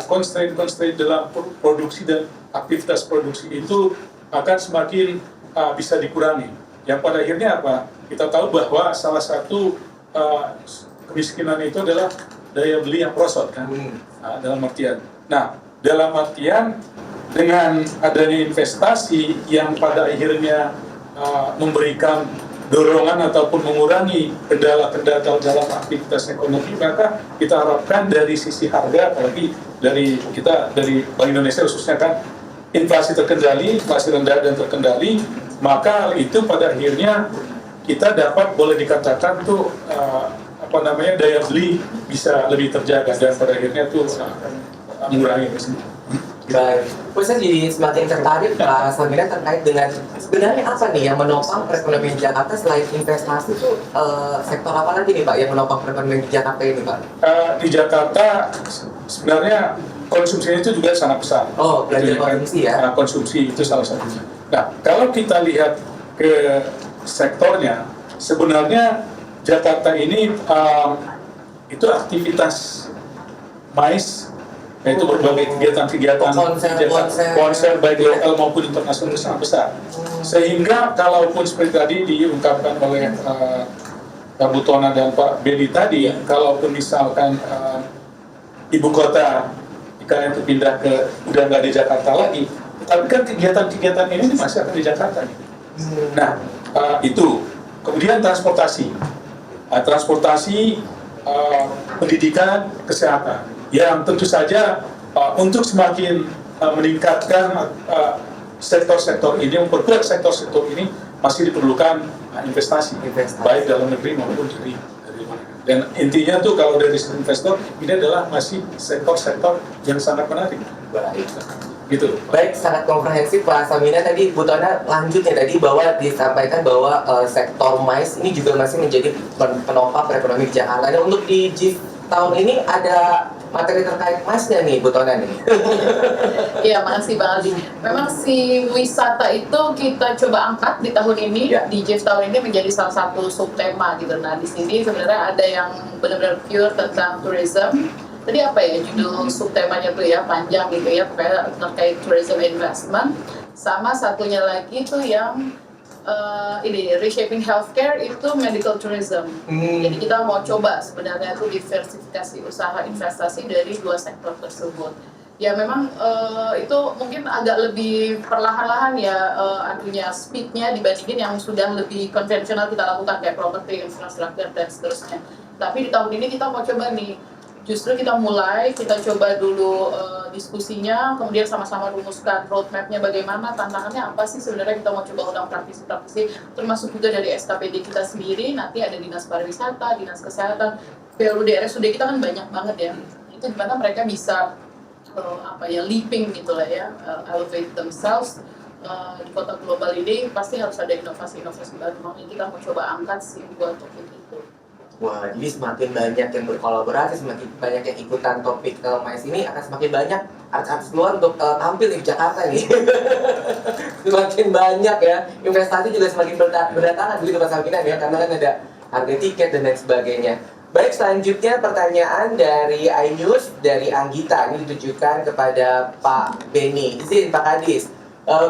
constraint dalam produksi dan aktivitas produksi itu akan semakin bisa dikurangi. Yang pada akhirnya apa? Kita tahu bahwa salah satu kemiskinan itu adalah daya beli yang merosot kan, dalam artian. Nah, dalam artian dengan adanya investasi yang pada akhirnya memberikan dorongan ataupun mengurangi kendala-kendala dalam aktivitas ekonomi, maka kita harapkan dari sisi harga, apalagi dari Bank Indonesia khususnya kan, inflasi terkendali, inflasi rendah dan terkendali, maka itu pada akhirnya kita dapat boleh dikatakan tuh daya beli bisa lebih terjaga dan pada akhirnya tuh mengurangi risiko. Baik, saya jadi semakin tertarik Pak Samina terkait dengan sebenarnya apa nih yang menopang perekonomian Jakarta selain investasi itu sektor apa lagi nih Pak yang menopang perekonomian di Jakarta ini Pak? Di Jakarta sebenarnya konsumsinya itu juga sangat besar. Oh, belanja konsumsi ya? Konsumsi itu salah satunya. Nah, kalau kita lihat ke sektornya, sebenarnya Jakarta ini itu aktivitas MICE, yaitu berbagai kegiatan-kegiatan konser baik lokal maupun internasional sangat besar. Sehingga kalaupun seperti tadi diungkapkan oleh Bu Tona dan Pak Bedi tadi, kalaupun misalkan ibu kota IKN itu pindah udah nggak di Jakarta lagi, tapi kan kegiatan-kegiatan ini masih akan di Jakarta nih. Nah, itu. Kemudian transportasi, pendidikan, kesehatan, yang tentu saja untuk semakin meningkatkan sektor-sektor ini, memperkuat sektor-sektor ini masih diperlukan investasi, baik dalam negeri maupun dari luar. Dan intinya tuh kalau dari investor ini adalah masih sektor-sektor yang sangat menarik. Baik. Gitu. Baik, sangat komprehensif Pak Samina. Tadi Bu Tona lanjutnya tadi bahwa disampaikan bahwa sektor MICE ini juga masih menjadi penopang perekonomian di Jakarta. Dan untuk di GIF tahun ini ada materi terkait MICE-nya nih Bu Tona nih. Iya, makasih Bang Aldi. Memang si wisata itu kita coba angkat di tahun ini, di GIF tahun ini menjadi salah satu subtema gitu. Nah, di sini sebenarnya ada yang benar-benar pure tentang tourism. Tadi apa ya judul subtemanya tuh ya, panjang gitu ya, terkait tourism investment. Sama satunya lagi tuh yang reshaping healthcare itu medical tourism. Jadi kita mau coba sebenarnya itu diversifikasi usaha investasi dari dua sektor tersebut. Ya memang itu mungkin agak lebih perlahan-lahan ya artinya speednya dibandingin yang sudah lebih konvensional kita lakukan kayak properti, infrastruktur dan seterusnya. Tapi di tahun ini kita mau coba nih, justru kita coba dulu diskusinya, kemudian sama-sama rumuskan roadmap-nya bagaimana, tantangannya apa sih sebenarnya kita mau coba undang praktisi-praktisi, termasuk juga dari SKPD kita sendiri, nanti ada Dinas Pariwisata, Dinas Kesehatan, PLUD, RSUD kita kan banyak banget ya, itu dimana mereka bisa leaping gitu lah ya, elevate themselves. Di kota global ini pasti harus ada inovasi-inovasi baru, makanya kita mau coba angkat sih buat topik itu. Wah, jadi semakin banyak yang berkolaborasi, semakin banyak yang ikutan topik MICE ini, akan semakin banyak artis-artis luar untuk tampil di Jakarta nih. Semakin banyak ya, investasi juga semakin berdatangan begitu Pak Samina ya, karena kan ada harga tiket dan lain sebagainya. Baik, selanjutnya pertanyaan dari iNews, dari Anggita, ini ditujukan kepada Pak Beni. Izin Pak Kadis,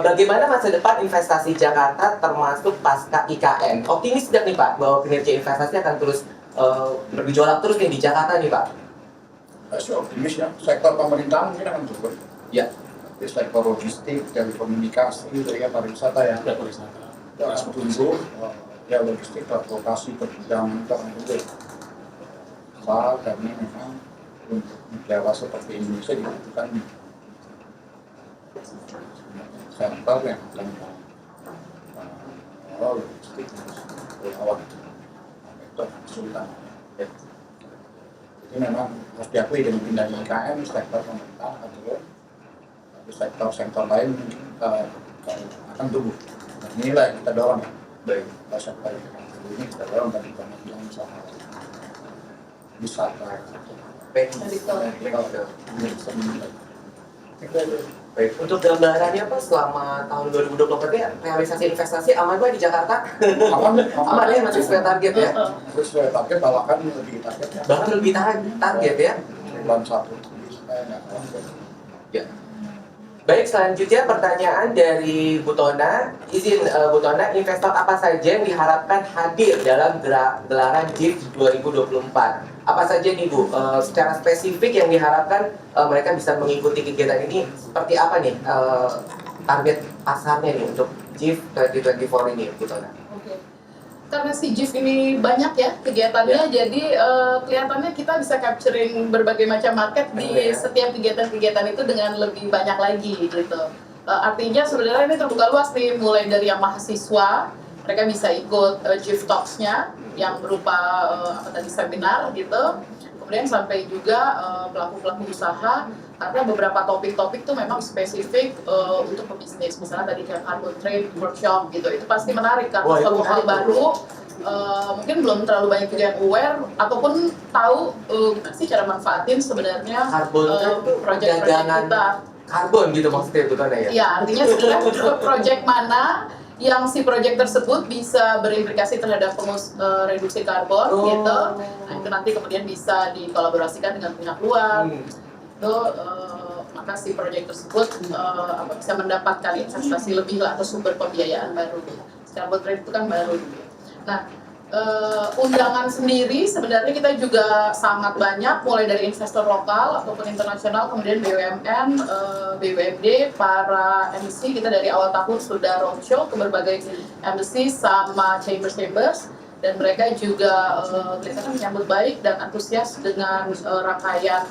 bagaimana masa depan investasi Jakarta termasuk pasca IKN? Optimis tidak nih Pak bahwa kinerja investasi akan terus bergejolak terus nih di Jakarta nih Pak? Saya optimis ya, sektor pemerintahan mungkin akan turun. Ya. Di sektor logistik, telekomunikasi, dari pariwisata ya. Pariwisata. Tumbuh, ya logistik, transportasi, bidang itu akan tumbuh. Karena memang untuk negara seperti Indonesia dibutuhkan sektor yang akan logistik, awal itu kesulitan. Jadi memang harus diakui dengan pindahnya IKN, sektor pemerintah akan turun, tapi sektor-sektor lain mungkin akan tumbuh. Dan inilah yang kita dorong ya. Baik, sektor ini kita dorong dari kementerian usaha wisata. Baik. Baik, untuk gambarannya Pak selama tahun 2024 ya realisasi investasi aman Pak di Jakarta? Aman ya, masih sesuai target ya? Terus target bahkan lebih target ya. Bahkan lebih target ya? Bulan 1. Ya. Baik, selanjutnya pertanyaan dari Bu Tona. Izin Bu Tona, investor apa saja yang diharapkan hadir dalam gelaran JIF 2024? Apa saja nih Bu, secara spesifik yang diharapkan mereka bisa mengikuti kegiatan ini seperti apa nih target pasarnya nih untuk JIF 2024 ini Bu Tona? Oke. Karena si JIF ini banyak ya kegiatannya, jadi kelihatannya kita bisa capturing berbagai macam market di setiap kegiatan-kegiatan itu dengan lebih banyak lagi gitu. Artinya sebenarnya ini terbuka luas nih, mulai dari yang mahasiswa, mereka bisa ikut JIF Talks-nya yang berupa seminar gitu, kemudian sampai juga pelaku-pelaku usaha, karena beberapa topik-topik tuh memang spesifik untuk pebisnis, misalnya tadi kayak carbon trade workshop gitu, itu pasti menarik karena suatu hal baru, mungkin belum terlalu banyak juga yang aware ataupun tahu gimana sih cara manfaatin sebenarnya proyek-proyek kita. Karbon gitu maksudnya itu kan ya? Ya, artinya sebenarnya proyek mana yang si proyek tersebut bisa berimplikasi terhadap reduksi karbon gitu. Nah, itu nanti kemudian bisa dikolaborasikan dengan pihak luar. Itu maka si proyek tersebut bisa mendapatkan investasi lebih lah atau sumber pembiayaan baru. Carbon trade itu kan baru. Nah, undangan sendiri sebenarnya kita juga sangat banyak, mulai dari investor lokal ataupun internasional, kemudian BUMN, BUMD, para MC. Kita dari awal tahun sudah roadshow ke berbagai MC sama chambers, dan mereka juga kelihatan menyambut baik dan antusias dengan rangkaian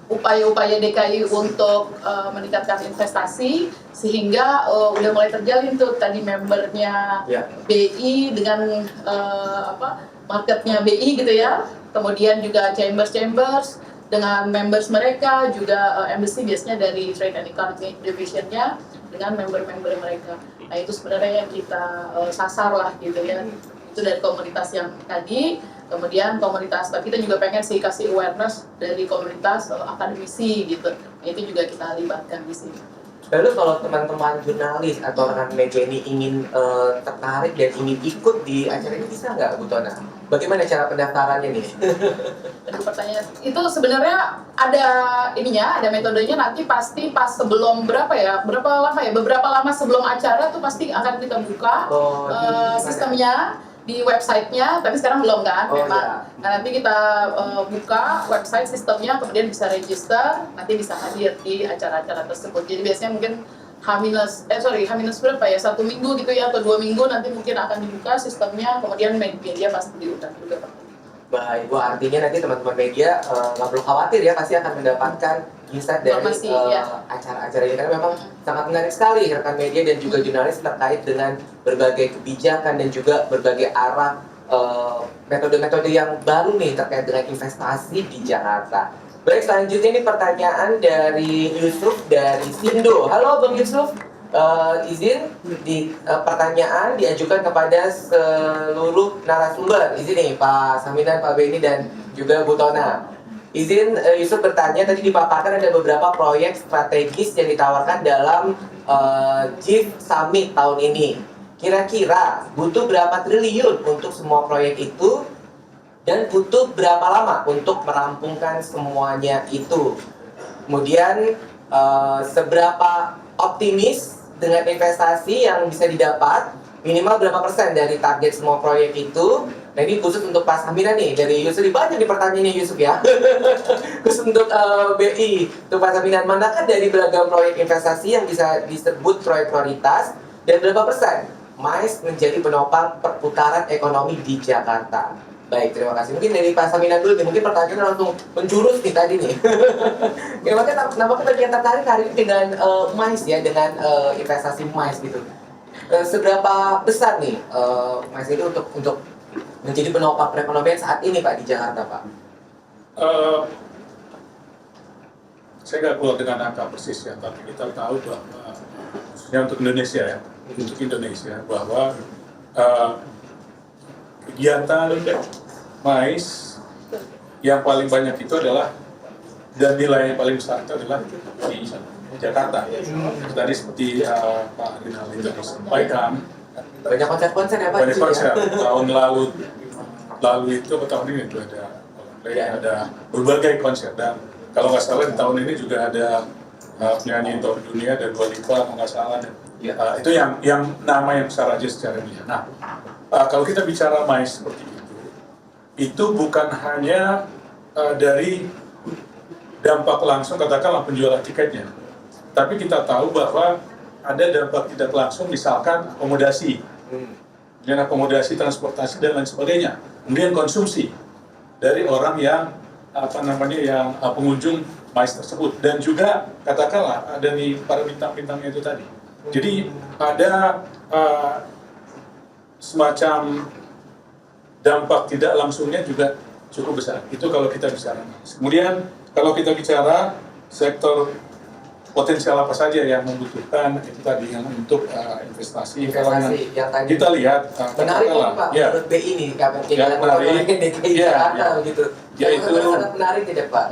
upaya-upaya DKI untuk meningkatkan investasi, sehingga udah mulai terjalin tuh tadi membernya BI dengan marketnya BI gitu ya, kemudian juga chambers dengan members mereka, juga embassy biasanya dari Trade and Economic Division-nya dengan member-member mereka. Nah itu sebenarnya yang kita sasar lah gitu ya, itu dari komunitas yang tadi. Kemudian komunitas, tapi kita juga pengen sih kasih awareness dari komunitas akademisi gitu. Itu juga kita libatkan di sini. Lalu kalau teman-teman jurnalis atau rekan media ini ingin tertarik dan ingin ikut di acara ini bisa nggak Bu Tona? Bagaimana cara pendaftarannya nih? Aduh, pertanyaan itu sebenarnya ada ininya, ada metodenya, nanti pasti pas sebelum beberapa lama sebelum acara tuh pasti akan kita buka sistemnya di websitenya, tapi sekarang belum kan memang. Nah, nanti kita buka website sistemnya, kemudian bisa register, nanti bisa hadir di acara-acara tersebut. Jadi biasanya mungkin H- berapa ya, 1 minggu gitu ya, atau 2 minggu nanti mungkin akan dibuka sistemnya, kemudian media pasti diundang juga Pak. Baik, wah artinya nanti teman-teman media nggak perlu khawatir ya, pasti akan mendapatkan insight dari acara-acara ini, karena memang sangat menarik sekali rekan media dan juga jurnalis terkait dengan berbagai kebijakan dan juga berbagai arah metode-metode yang baru nih terkait dengan investasi di Jakarta. Baik, selanjutnya ini pertanyaan dari Yusuf dari Sindo. Halo Bang Yusuf, izin pertanyaan diajukan kepada seluruh narasumber. Izin nih Pak Saminan, Pak Beni dan juga Bu Tona. Izin Yusuf bertanya, tadi dipaparkan ada beberapa proyek strategis yang ditawarkan dalam JIF Summit tahun ini. Kira-kira butuh berapa triliun untuk semua proyek itu? Dan butuh berapa lama untuk merampungkan semuanya itu? Kemudian seberapa optimis dengan investasi yang bisa didapat, minimal berapa persen dari target semua proyek itu? Nah ini khusus untuk Pak Samina nih, dari Yusuf, banyak nih pertanyaannya Yusuf ya. Khusus untuk BI, untuk Pak Samina, manakah dari beragam proyek investasi yang bisa disebut proyek prioritas, dan berapa persen MICE menjadi penopang perputaran ekonomi di Jakarta? Baik, terima kasih. Mungkin dari Pak Samina dulu nih, mungkin pertanyaannya langsung menjurus nih tadi nih. Kenapa kita tertarik hari ini dengan MICE ya, dengan investasi MICE gitu. Seberapa besar nih MICE itu untuk menjadi penopang perekonomian saat ini Pak di Jakarta Pak? Saya nggak keluar dengan angka persis ya, tapi kita tahu bahwa khususnya untuk Indonesia ya, bahwa kegiatan MICE yang paling banyak itu adalah, dan nilai yang paling besar itu adalah di Jakarta. Tadi seperti Pak Rinaldi tadi sampaikan, Banyak konser-konser ya Pak? banyak di sini konser. ya? Tahun lalu itu atau tahun ini itu ada berbagai konser, dan kalau nggak salah di tahun ini juga ada penyanyi top dunia dan Dua Lipa kalau nggak salah. Itu yang nama yang besar aja secara dunia. Nah, kalau kita bicara MICE seperti itu bukan hanya dari dampak langsung katakanlah penjualan tiketnya, tapi kita tahu bahwa ada dampak tidak langsung, misalkan akomodasi, kemudian akomodasi, transportasi dan lain sebagainya, kemudian konsumsi dari orang yang pengunjung MICE tersebut, dan juga katakanlah ada nih para bintang-bintangnya itu tadi. Jadi ada semacam dampak tidak langsungnya juga cukup besar. Itu kalau kita bicara MICE. Kemudian kalau kita bicara sektor potensial apa saja yang membutuhkan itu tadi yang untuk investasi. Kalau yang tadi kita lihat menarik nih Pak, ya, menurut BI nih yang menarik, DKI ya, Jakarta ya. gitu. Ya, itu sangat menarik tidak Pak?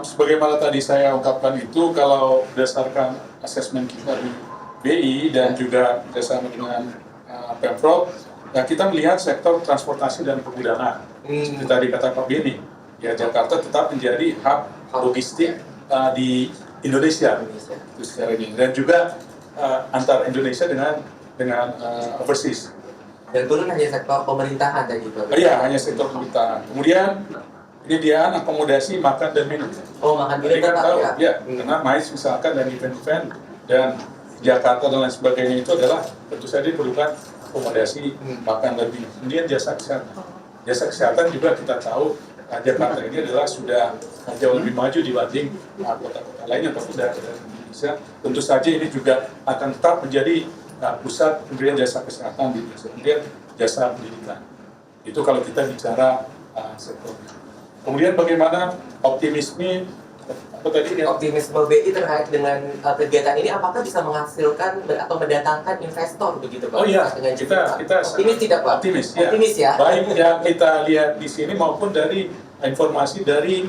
Sebagaimana tadi saya ungkapkan itu, kalau berdasarkan asesmen kita di BI dan juga bersama dengan Pemprov, ya kita melihat sektor transportasi dan pergudangan. Seperti tadi kata Pak Beni, ya Jakarta tetap menjadi hub logistik di Indonesia itu secara ini, dan juga antar Indonesia dengan overseas. Dan turun hanya sektor pemerintahan tadi Pak? Iya, hanya sektor pemerintahan. Kemudian penyediaan akomodasi, makan dan minum. Oh, makan minum kan tetap tahu, ya? ya, karena MICE misalkan dan event-event dan Jakarta dan lain sebagainya itu adalah tentu saja diperlukan akomodasi, makan dan minum. Kemudian jasa kesehatan. Jasa kesehatan juga kita tahu Jakarta ini adalah sudah jauh lebih maju dibanding kota-kota lainnya atau daerah Indonesia. Tentu saja ini juga akan tetap menjadi pusat pemberian jasa kesehatan di Indonesia. Kemudian jasa pendidikan. Itu kalau kita bicara sektornya. Kemudian bagaimana optimisme optimisme BI terkait dengan kegiatan ini, apakah bisa menghasilkan atau mendatangkan investor begitu Pak? Oh iya, dengan kita optimis tidak Pak? Optimis, ya. Optimis ya. Baik yang kita lihat di sini maupun dari informasi dari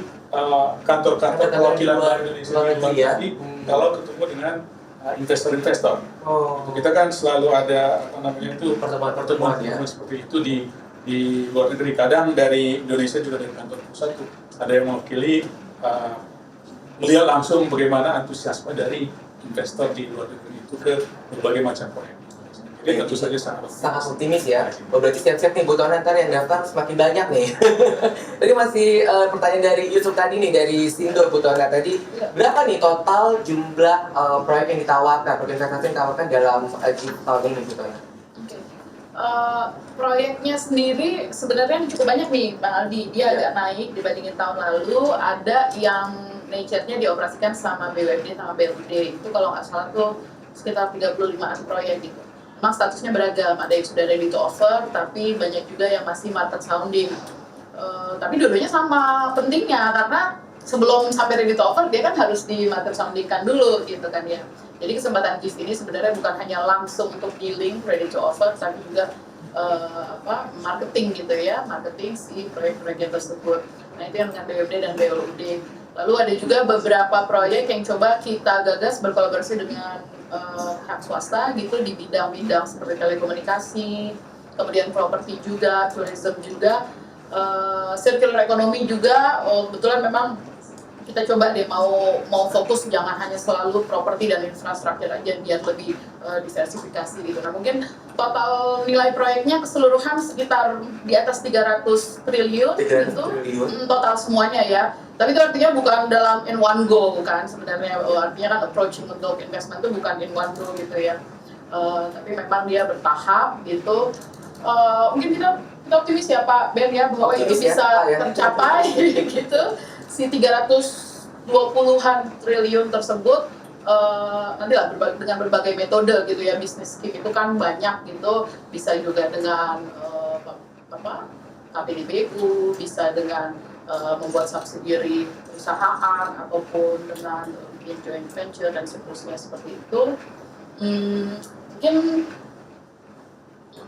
kantor-kantor perwakilan Bank Indonesia di luar tadi, kalau ketemu dengan investor-investor. Kita kan selalu ada pertemuan ya. seperti itu di luar negeri. Kadang dari Indonesia juga dari kantor pusat ada yang mewakili melihat langsung bagaimana antusiasme dari investor di luar negeri itu ke berbagai macam proyek. Jadi tentu saja sangat optimis ya. Oh, berarti siap-siap nih Bu Tona, ntar yang daftar semakin banyak nih. Tadi masih pertanyaan dari Yusuf tadi nih, dari Sindo Bu Tona tadi. Berapa nih total jumlah proyek yang ditawarkan, proyek investasi yang ditawarkan dalam tahun ini Bu Tona? Proyeknya sendiri sebenarnya cukup banyak nih Bang Aldi. Dia agak naik dibandingin tahun lalu. Ada yang nature-nya dioperasikan sama BUMD sama BLUD. Itu kalau nggak salah tuh sekitar 35-an proyek gitu. Memang statusnya beragam, ada yang sudah ready to offer, tapi banyak juga yang masih market sounding. Tapi dua-duanya sama pentingnya, karena sebelum sampai ready to offer, dia kan harus di market soundingkan dulu gitu kan ya. Jadi kesempatan KIS ini sebenarnya bukan hanya langsung untuk dealing ready to offer, tapi juga marketing gitu ya, marketing si proyek-proyeknya tersebut. Nah itu yang dengan BUMD dan BLUD. Lalu ada juga beberapa proyek yang coba kita gagas berkolaborasi dengan hak swasta gitu di bidang-bidang seperti telekomunikasi, kemudian properti juga, tourism juga, circular economy juga. Kebetulan memang kita coba deh mau fokus jangan hanya selalu properti dan infrastruktur aja, biar lebih diversifikasi gitu. Nah mungkin total nilai proyeknya keseluruhan sekitar di atas 300 triliun gitu, total semuanya ya. Tapi itu artinya bukan dalam in one go, bukan sebenarnya. Artinya kan approaching untuk investment itu bukan in one go gitu ya. Tapi memang dia bertahap gitu. Mungkin kita optimis ya Pak Ben ya, bahwa itu bisa tercapai gitu. Si 320-an triliun tersebut nantilah dengan berbagai metode gitu ya, bisnis scheme itu kan banyak gitu, bisa juga dengan KPDBU, bisa dengan membuat subsidiary perusahaan ataupun dengan bikin joint venture dan seterusnya seperti itu. Mungkin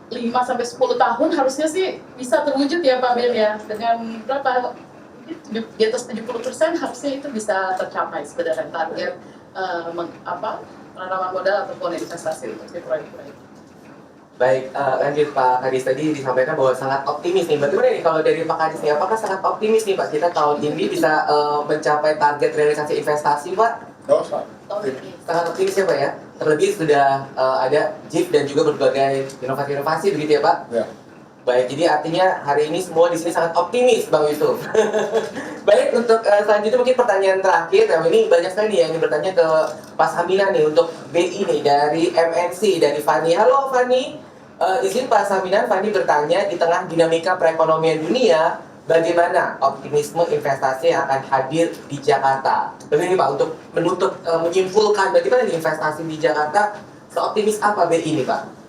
5-10 tahun harusnya sih bisa terwujud ya Pak Ben ya, dengan berapa? Di atas 70% harusnya itu bisa tercapai sebenarnya target penanaman modal ataupun investasi untuk di proyek-proyek. Baik, lanjut Pak Kadis, tadi disampaikan bahwa sangat optimis nih. Bagaimana nih kalau dari Pak Kadis nih, apakah sangat optimis nih Pak kita tahun ini bisa mencapai target realisasi investasi Pak? Tahun ini. Sangat optimis ya Pak ya? Terlebih sudah ada JIF dan juga berbagai inovasi-inovasi begitu ya Pak? Ya. Baik, jadi artinya hari ini semua di sini sangat optimis Bang Yusuf. Baik, untuk selanjutnya mungkin pertanyaan terakhir. Nah, ini banyak sekali nih yang ingin bertanya ke Pak Samina nih untuk BI nih dari MNC, dari Fani. Halo Fani. Izin Pak Saminan, Fani bertanya, di tengah dinamika perekonomian dunia, bagaimana optimisme investasi yang akan hadir di Jakarta? Begini Pak, untuk menutup, menyimpulkan bagaimana investasi di Jakarta, seoptimis apa BI ini Pak?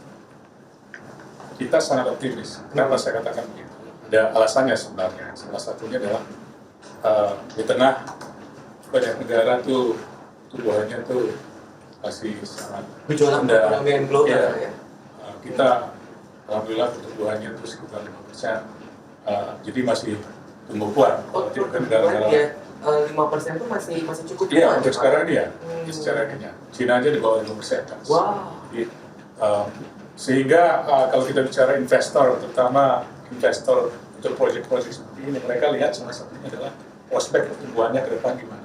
Kita sangat optimis. Kenapa saya katakan begitu? Ada alasannya sebenarnya. Salah satunya adalah di tengah banyak negara tuh tumbuhannya tuh masih sangat Gejolak perekonomian global ya. Kita alhamdulillah pertumbuhannya itu sekitar 5%, jadi masih tumbuh kuat. Kan negara-negara ya, 5% itu masih cukup kuat. Iya, untuk sekarang ini ya, secara ininya. Cina aja di bawah 5%. Kan? Wow. Jadi, sehingga kalau kita bicara investor, terutama investor untuk proyek-proyek seperti ini, mereka lihat salah satunya adalah prospek pertumbuhannya ke depan gimana.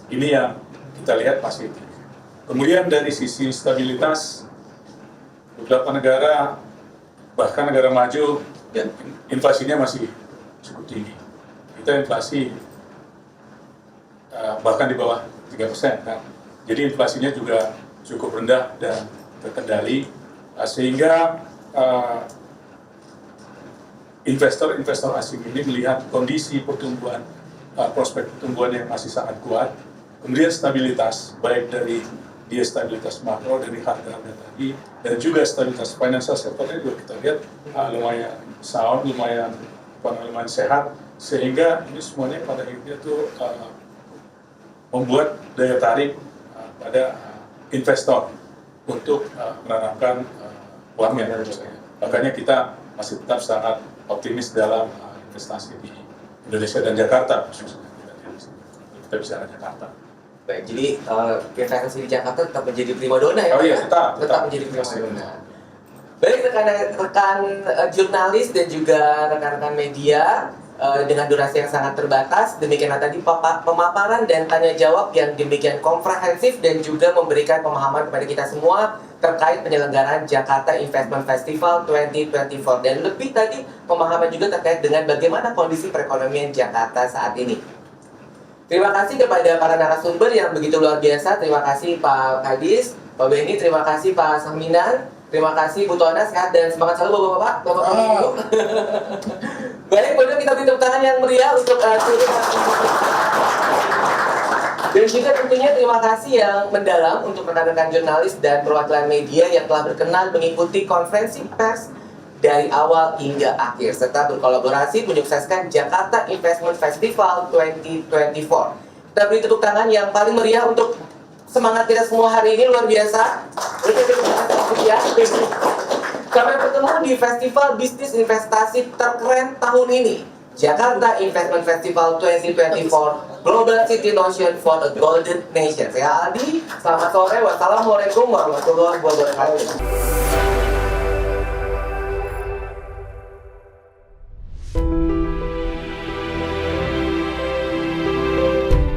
Ini yang kita lihat masih tinggi. Kemudian dari sisi stabilitas, beberapa negara, bahkan negara maju, inflasinya masih cukup tinggi. Kita inflasi bahkan di bawah 3%. Kan? Jadi inflasinya juga cukup rendah dan terkendali, sehingga investor-investor asing ini melihat kondisi pertumbuhan, prospek pertumbuhan yang masih sangat kuat, kemudian stabilitas, baik dari stabilitas makro dari harga-harga tadi, dan juga stabilitas financial sector-nya juga kita lihat lumayan sound, lumayan sehat, sehingga ini semuanya pada akhirnya tuh membuat daya tarik pada investor untuk menanamkan uangnya. Makanya kita masih tetap sangat optimis dalam investasi di Indonesia dan Jakarta, khususnya kita bicara Jakarta. Baik, jadi investasi di Jakarta tetap menjadi primadona ya? Oh iya, tetap menjadi primadona. Baik rekan-rekan jurnalis dan juga rekan-rekan media, dengan durasi yang sangat terbatas, demikianlah tadi pemaparan dan tanya jawab yang demikian komprehensif dan juga memberikan pemahaman kepada kita semua terkait penyelenggaraan Jakarta Investment Festival 2024, dan lebih tadi pemahaman juga terkait dengan bagaimana kondisi perekonomian Jakarta saat ini. Terima kasih kepada para narasumber yang begitu luar biasa. Terima kasih Pak Kadis, Pak Benny, terima kasih Pak Saminan, terima kasih Bu Tona, sehat dan semangat selalu Bapak-Bapak, Bapak-Ibu. Baik, kemudian kita beri tepuk tangan yang meriah untuk seluruh dan juga tentunya terima kasih yang mendalam untuk rekan-rekan jurnalis dan perwakilan media yang telah berkenan mengikuti konferensi pers dari awal hingga akhir, serta berkolaborasi menyukseskan Jakarta Investment Festival 2024. Kita beri tepuk tangan yang paling meriah untuk semangat kita semua hari ini, luar biasa. Sampai bertemu di festival bisnis investasi terkeren tahun ini, Jakarta Investment Festival 2024, Global City Notion for a Golden Nation. Saya Aldi, selamat sore, wassalamualaikum warahmatullahi wabarakatuh.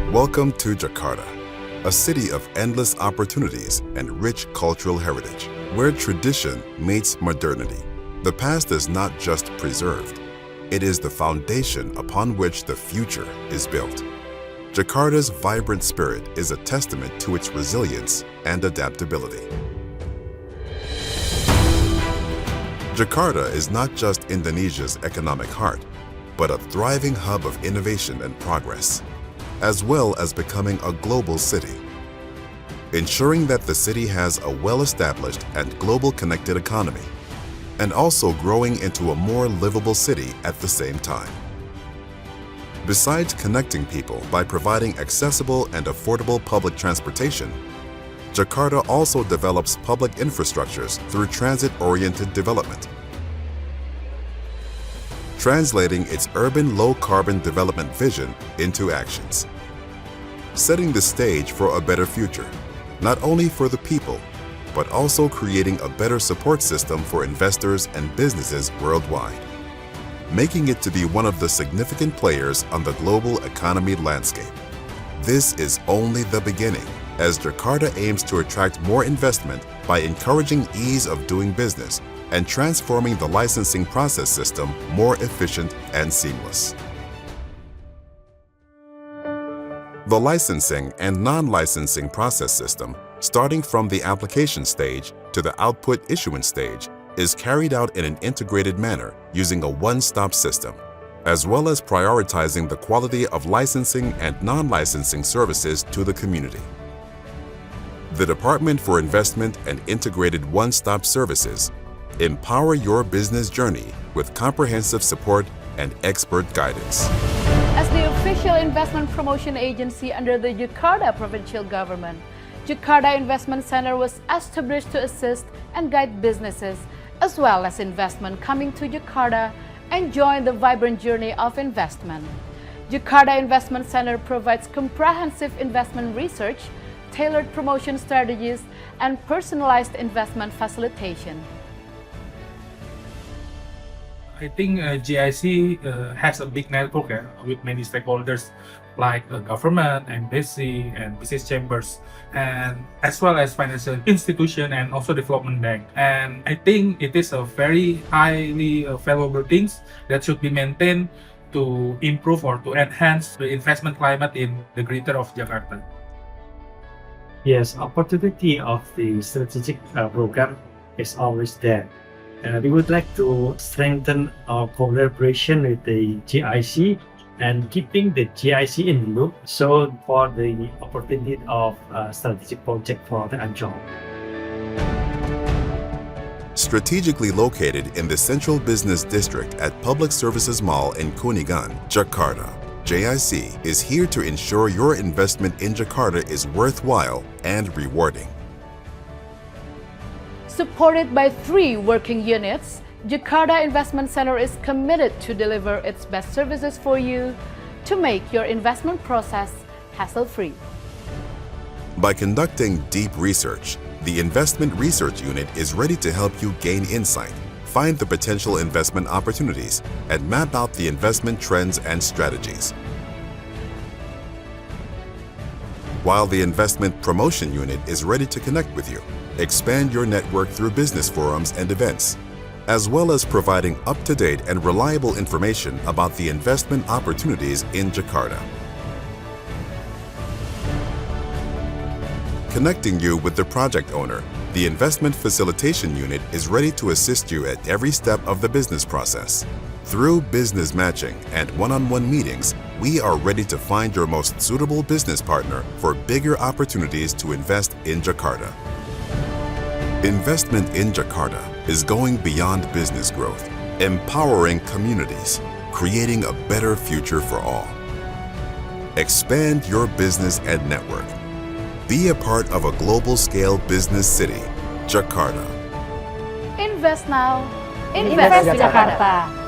Welcome to Jakarta, a city of endless opportunities and rich cultural heritage, where tradition meets modernity. The past is not just preserved, it is the foundation upon which the future is built. Jakarta's vibrant spirit is a testament to its resilience and adaptability. Jakarta is not just Indonesia's economic heart, but a thriving hub of innovation and progress, as well as becoming a global city. Ensuring that the city has a well-established and global connected economy, and also growing into a more livable city at the same time. Besides connecting people by providing accessible and affordable public transportation, Jakarta also develops public infrastructures through transit-oriented development, translating its urban low-carbon development vision into actions. setting the stage for a better future, not only for the people, but also creating a better support system for investors and businesses worldwide, making it to be one of the significant players on the global economy landscape. This is only the beginning, as Jakarta aims to attract more investment by encouraging ease of doing business and transforming the licensing process system more efficient and seamless. The licensing and non-licensing process system, starting from the application stage to the output issuance stage, is carried out in an integrated manner using a one-stop system, as well as prioritizing the quality of licensing and non-licensing services to the community. The Department for Investment and Integrated One-Stop Services empower your business journey with comprehensive support and expert guidance. As the official investment promotion agency under the Jakarta provincial government, Jakarta Investment Center was established to assist and guide businesses as well as investment coming to Jakarta and join the vibrant journey of investment. Jakarta Investment Center provides comprehensive investment research, tailored promotion strategies, and personalized investment facilitation. I think GIC has a big network with many stakeholders like government, embassy, and business chambers, and as well as financial institution and also development bank. And I think it is a very highly valuable things that should be maintained to improve or to enhance the investment climate in the greater of Jakarta. Yes, opportunity of the strategic program is always there. We would like to strengthen our collaboration with the GIC and keeping the GIC in the loop so for the opportunity of strategic project for the Ancol. Strategically located in the Central Business District at Public Services Mall in Kuningan, Jakarta, JIC is here to ensure your investment in Jakarta is worthwhile and rewarding. Supported by 3 working units, Jakarta Investment Center is committed to deliver its best services for you to make your investment process hassle-free. By conducting deep research, the Investment Research Unit is ready to help you gain insight, find the potential investment opportunities, and map out the investment trends and strategies. While the Investment Promotion Unit is ready to connect with you, expand your network through business forums and events, as well as providing up-to-date and reliable information about the investment opportunities in Jakarta. Connecting you with the project owner, the Investment Facilitation Unit is ready to assist you at every step of the business process. Through business matching and one-on-one meetings, we are ready to find your most suitable business partner for bigger opportunities to invest in Jakarta. Investment in Jakarta is going beyond business growth, empowering communities, creating a better future for all. Expand your business and network. Be a part of a global-scale business city, Jakarta. Invest now, invest Jakarta.